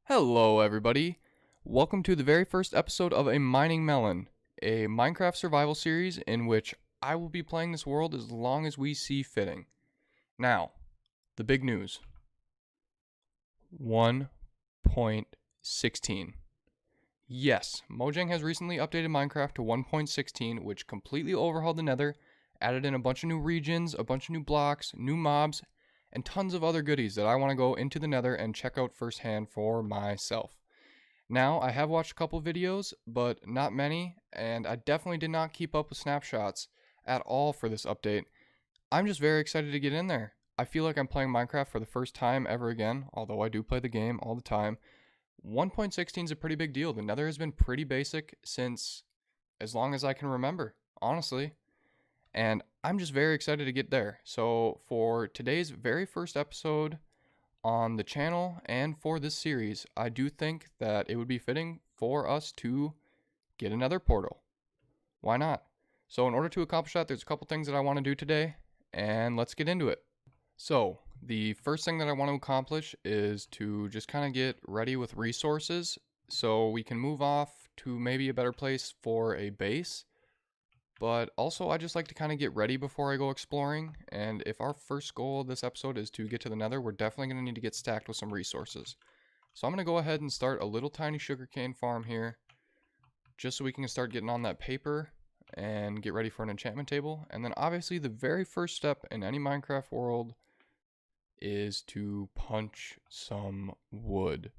Hello, everybody. Welcome to the very first episode of A Mining Melon, a Minecraft survival series in which I will be playing this world as long as we see fitting. Now, the big news 1.16. Yes, Mojang has recently updated Minecraft to 1.16, which completely overhauled the Nether, added in a bunch of new regions, a bunch of new blocks, new mobs, and tons of other goodies that I want to go into the Nether and check out firsthand for myself. Now, I have watched a couple videos, but not many, and I definitely did not keep up with snapshots at all for this update. I'm just very excited to get in there. I feel like I'm playing Minecraft for the first time ever again, although I do play the game all the time. 1.16 is a pretty big deal. The Nether has been pretty basic since as long as I can remember, honestly. And I'm just very excited to get there. So for today's very first episode on the channel and for this series, I do think that it would be fitting for us to get another portal. Why not? So in order to accomplish that, there's a couple things that I want to do today, and let's get into it. So the first thing that I want to accomplish is to just kind of get ready with resources so we can move off to maybe a better place for a base. But also, I just like to kind of get ready before I go exploring. And if our first goal of this episode is to get to the Nether, we're definitely going to need to get stacked with some resources. So I'm going to go ahead and start a little tiny sugarcane farm here, just so we can start getting on that paper and get ready for an enchantment table. And then obviously the very first step in any Minecraft world is to punch some wood.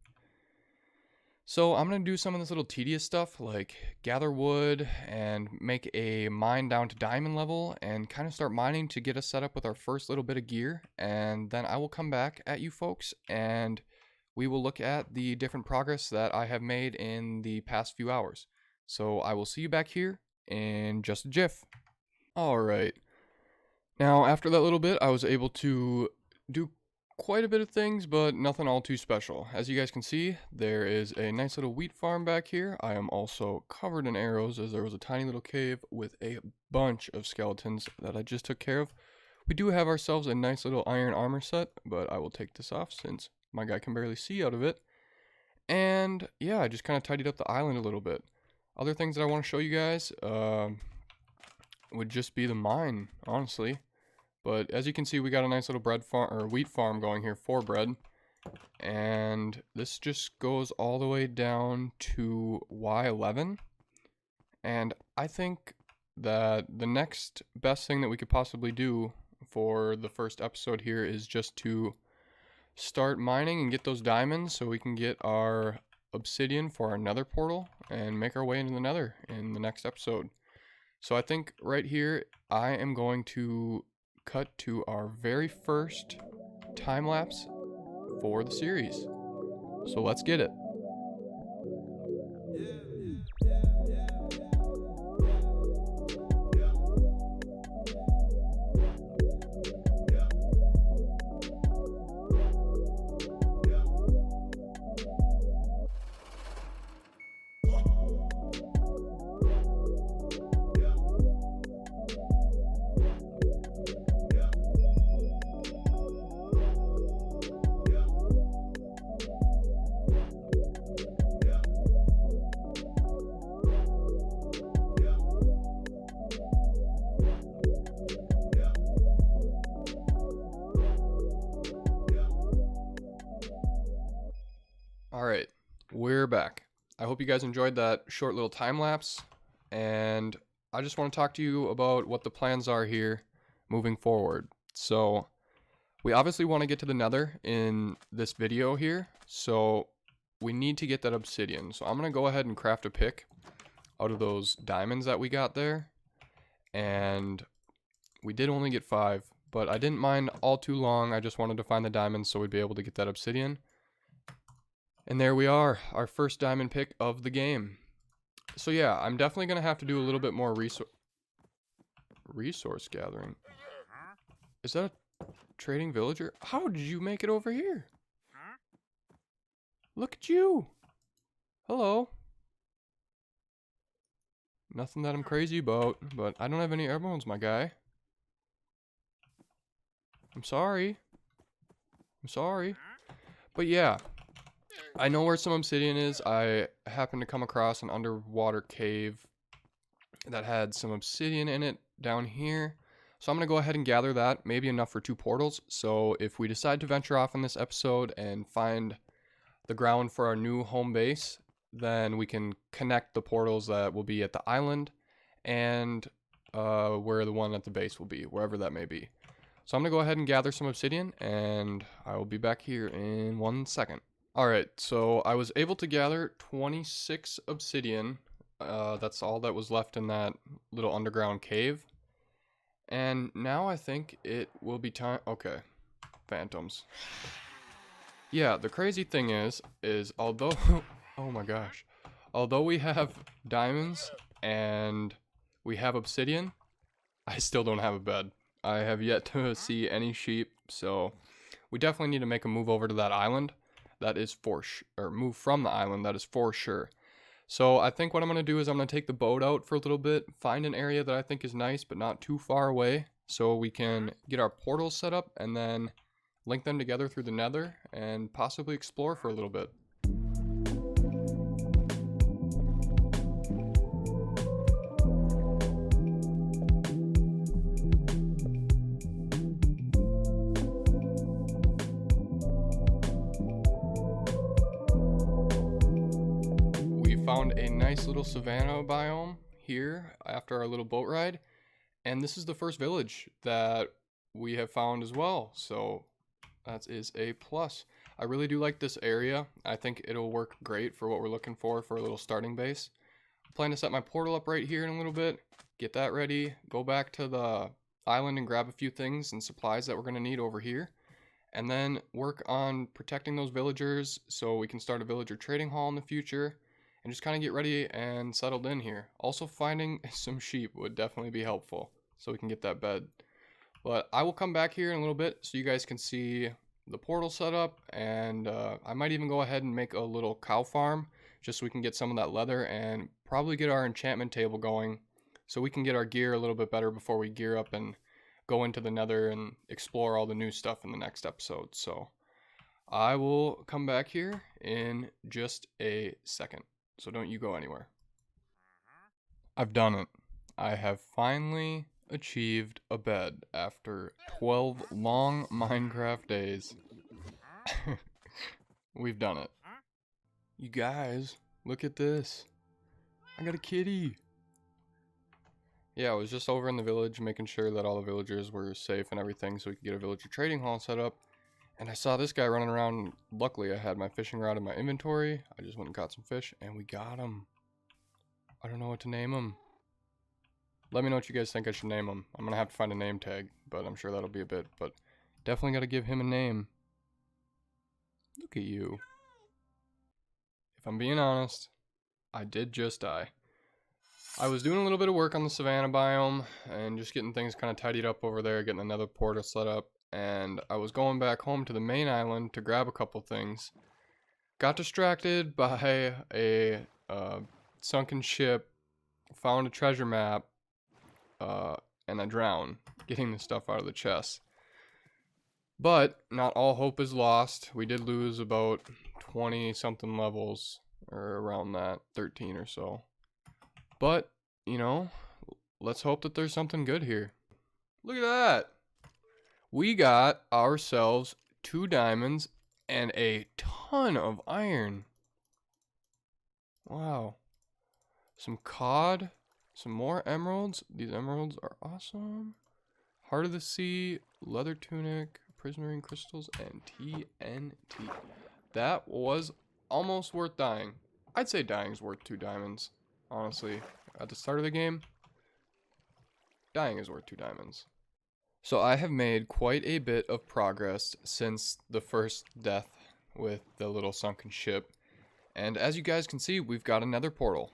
So I'm going to do some of this little tedious stuff like gather wood and make a mine down to diamond level and kind of start mining to get us set up with our first little bit of gear. And then I will come back at you folks and we will look at the different progress that I have made in the past few hours. So I will see you back here in just a jiff. Alright. Now after that little bit I was able to do quite a bit of things, but nothing all too special. As you guys can see, there is a nice little wheat farm back here. I am also covered in arrows as there was a tiny little cave with a bunch of skeletons that I just took care of. We do have ourselves a nice little iron armor set, but I will take this off since my guy can barely see out of it. And yeah, I just kind of tidied up the island a little bit. Other things that I want to show you guys would just be the mine, honestly. But as you can see, we got a nice little bread farm or wheat farm going here for bread. And this just goes all the way down to Y11. And I think that the next best thing that we could possibly do for the first episode here is just to start mining and get those diamonds so we can get our obsidian for our nether portal and make our way into the nether in the next episode. So I think right here I am going to cut to our very first time lapse for the series. So let's get it. Alright, we're back. I hope you guys enjoyed that short little time lapse, and I just want to talk to you about what the plans are here moving forward. So, we obviously want to get to the nether in this video here, so we need to get that obsidian. So I'm going to go ahead and craft a pick out of those diamonds that we got there, and we did only get 5, but I didn't mind all too long. I just wanted to find the diamonds so we'd be able to get that obsidian. And there we are, our first diamond pick of the game. So yeah, I'm definitely going to have to do a little bit more resource gathering. Is that a trading villager? How did you make it over here? Look at you. Hello. Nothing that I'm crazy about, but I don't have any emeralds, my guy. I'm sorry. But yeah, I know where some obsidian is. I happened to come across an underwater cave that had some obsidian in it down here. So I'm going to go ahead and gather that, maybe enough for 2 portals. So if we decide to venture off in this episode and find the ground for our new home base, then we can connect the portals that will be at the island and where the one at the base will be, wherever that may be. So I'm going to go ahead and gather some obsidian, and I will be back here in 1 second. Alright, so I was able to gather 26 obsidian. That's all that was left in that little underground cave. And now I think it will be time. Okay, phantoms. Yeah, the crazy thing is although, oh my gosh, although we have diamonds and we have obsidian, I still don't have a bed. I have yet to see any sheep, so we definitely need to make a move over to that island. That is for or move from the island, that is for sure. So I think what I'm going to do is I'm going to take the boat out for a little bit, find an area that I think is nice but not too far away, so we can get our portals set up and then link them together through the nether and possibly explore for a little bit. Found a nice little savanna biome here after our little boat ride, and this is the first village that we have found as well, so that is a plus. I really do like this area. I think it'll work great for what we're looking for a little starting base. I plan to set my portal up right here in a little bit, get that ready, go back to the island and grab a few things and supplies that we're going to need over here, and then work on protecting those villagers so we can start a villager trading hall in the future and just kind of get ready and settled in here. Also, finding some sheep would definitely be helpful so we can get that bed. But I will come back here in a little bit so you guys can see the portal set up, and I might even go ahead and make a little cow farm just so we can get some of that leather and probably get our enchantment table going so we can get our gear a little bit better before we gear up and go into the nether and explore all the new stuff in the next episode. So I will come back here in just a second. So don't you go anywhere. I've done it. I have finally achieved a bed after 12 long Minecraft days. We've done it. You guys, look at this. I got a kitty. Yeah, I was just over in the village making sure that all the villagers were safe and everything so we could get a villager trading hall set up. And I saw this guy running around. Luckily, I had my fishing rod in my inventory. I just went and caught some fish, and we got him. I don't know what to name him. Let me know what you guys think I should name him. I'm going to have to find a name tag, but I'm sure that'll be a bit. But definitely got to give him a name. Look at you. If I'm being honest, I did just die. I was doing a little bit of work on the savanna biome and just getting things kind of tidied up over there, getting another portal set up. And I was going back home to the main island to grab a couple things. Got distracted by a sunken ship, found a treasure map, and I drowned, getting the stuff out of the chest. But not all hope is lost. We did lose about 20 something levels, or around that, 13 or so. But, you know, let's hope that there's something good here. Look at that! We got ourselves 2 diamonds and a ton of iron. Wow. Some cod, some more emeralds. These emeralds are awesome. Heart of the Sea, leather tunic, prismarine crystals, and TNT. That was almost worth dying. I'd say dying's worth 2 diamonds, honestly. At the start of the game, dying is worth 2 diamonds. So I have made quite a bit of progress since the first death with the little sunken ship. And as you guys can see, we've got another portal.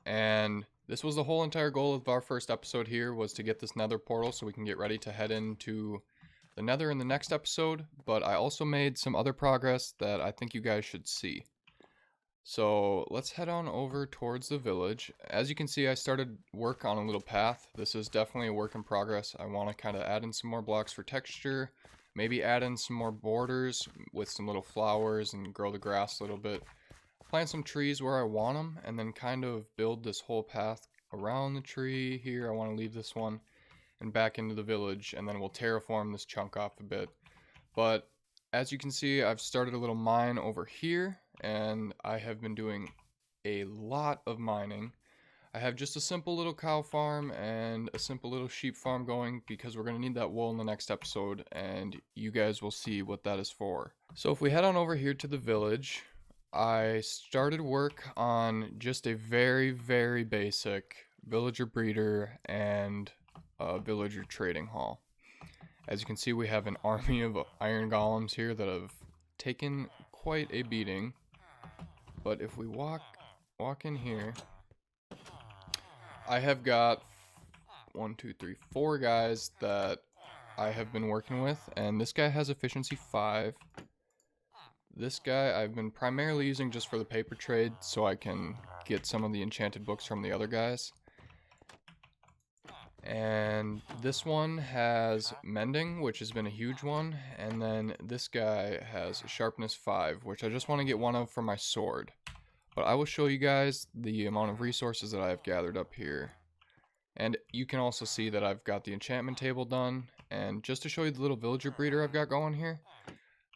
And this was the whole entire goal of our first episode here, was to get this nether portal so we can get ready to head into the nether in the next episode. But I also made some other progress that I think you guys should see. So let's head on over towards the village. As you can see, I started work on a little path. This is definitely a work in progress. I want to kind of add in some more blocks for texture, Maybe add in some more borders with some little flowers and grow the grass a little bit. Plant some trees where I want them, and then kind of build this whole path around the tree. Here I want to leave this one and back into the village, and then we'll terraform this chunk off a bit. But as you can see, I've started a little mine over here, and I have been doing a lot of mining. I have just a simple little cow farm and a simple little sheep farm going because we're going to need that wool in the next episode, and you guys will see what that is for. So if we head on over here to the village, I started work on just a very, very basic villager breeder and a villager trading hall. As you can see, we have an army of iron golems here that have taken quite a beating. But if we walk in here, I have got 4 guys that I have been working with, and this guy has efficiency 5. This guy I've been primarily using just for the paper trade so I can get some of the enchanted books from the other guys. And this one has mending, which has been a huge one, and then this guy has sharpness 5, which I just want to get one of for my sword. But I will show you guys the amount of resources that I have gathered up here. And you can also see that I've got the enchantment table done. And just to show you the little villager breeder I've got going here,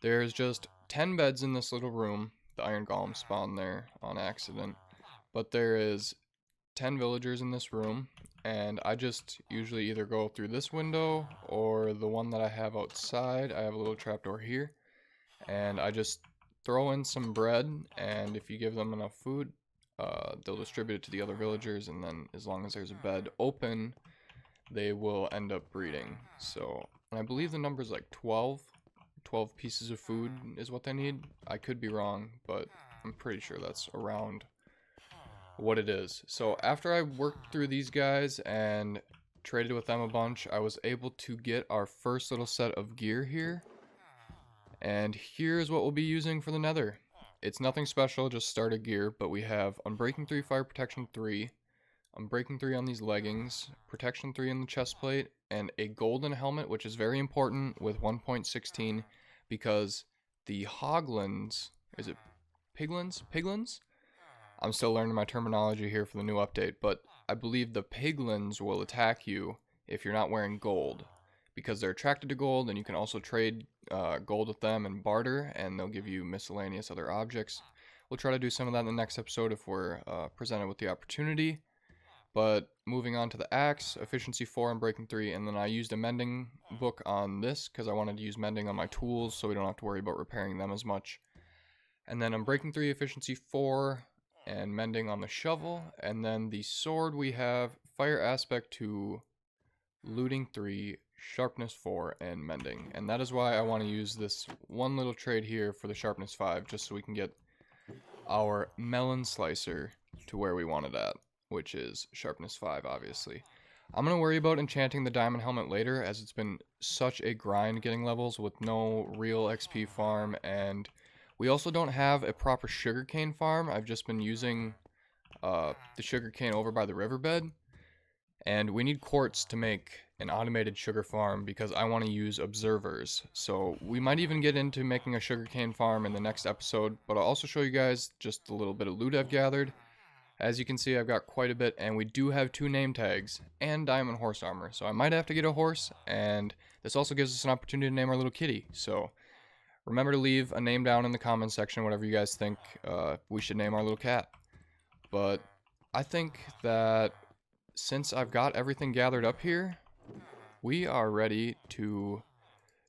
there's just 10 beds in this little room. The iron golem spawned there on accident. But there is 10 villagers in this room. And I just usually either go through this window or the one that I have outside. I have a little trapdoor here. And I just throw in some bread, and if you give them enough food, they'll distribute it to the other villagers, and then as long as there's a bed open, they will end up breeding. So, and I believe the number is like 12 pieces of food is what they need. I could be wrong, but I'm pretty sure that's around what it is. So after I worked through these guys and traded with them a bunch, I was able to get our first little set of gear here. And here's what we'll be using for the nether. It's nothing special, just starter gear, but we have Unbreaking 3, Fire Protection 3, Unbreaking 3 on these leggings, Protection 3 on the chest plate, and a golden helmet, which is very important with 1.16 because the hoglins, is it piglins? Piglins? I'm still learning my terminology here for the new update, but I believe the piglins will attack you if you're not wearing gold, because they're attracted to gold, and you can also trade gold with them and barter, and they'll give you miscellaneous other objects. We'll try to do some of that in the next episode if we're presented with the opportunity. But moving on to the axe, efficiency 4 and breaking 3, and then I used a mending book on this because I wanted to use mending on my tools so we don't have to worry about repairing them as much. And then I'm breaking 3, efficiency 4, and mending on the shovel, and then the sword we have fire aspect 2, looting 3, sharpness 4, and mending. And that is why I want to use this one little trade here for the sharpness 5, just so we can get our melon slicer to where we want it at, which is sharpness 5, obviously. I'm going to worry about enchanting the diamond helmet later, as it's been such a grind getting levels with no real XP farm, and we also don't have a proper sugarcane farm. I've just been using the sugarcane over by the riverbed, and we need quartz to make an automated sugar farm because I want to use observers. So we might even get into making a sugarcane farm in the next episode, but I'll also show you guys just a little bit of loot I've gathered. As you can see, I've got quite a bit, and we do have 2 name tags and diamond horse armor, so I might have to get a horse, and this also gives us an opportunity to name our little kitty. So remember to leave a name down in the comments section, whatever you guys think we should name our little cat. But I think that since I've got everything gathered up here, we are ready to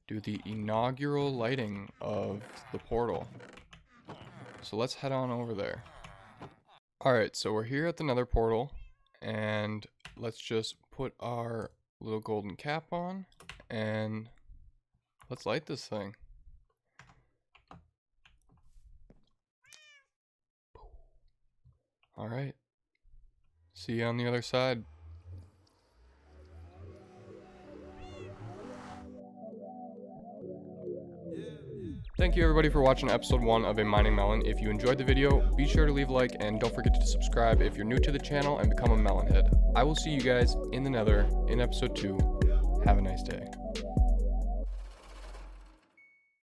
do the inaugural lighting of the portal. So let's head on over there. Alright, so we're here at the nether portal, and let's just put our little golden cap on, and let's light this thing. Alright, see you on the other side. Thank you everybody for watching episode 1 of A Mining Melon. If you enjoyed the video, be sure to leave a like, and don't forget to subscribe if you're new to the channel and become a melon head. I will see you guys in the nether in episode 2. Have a nice day.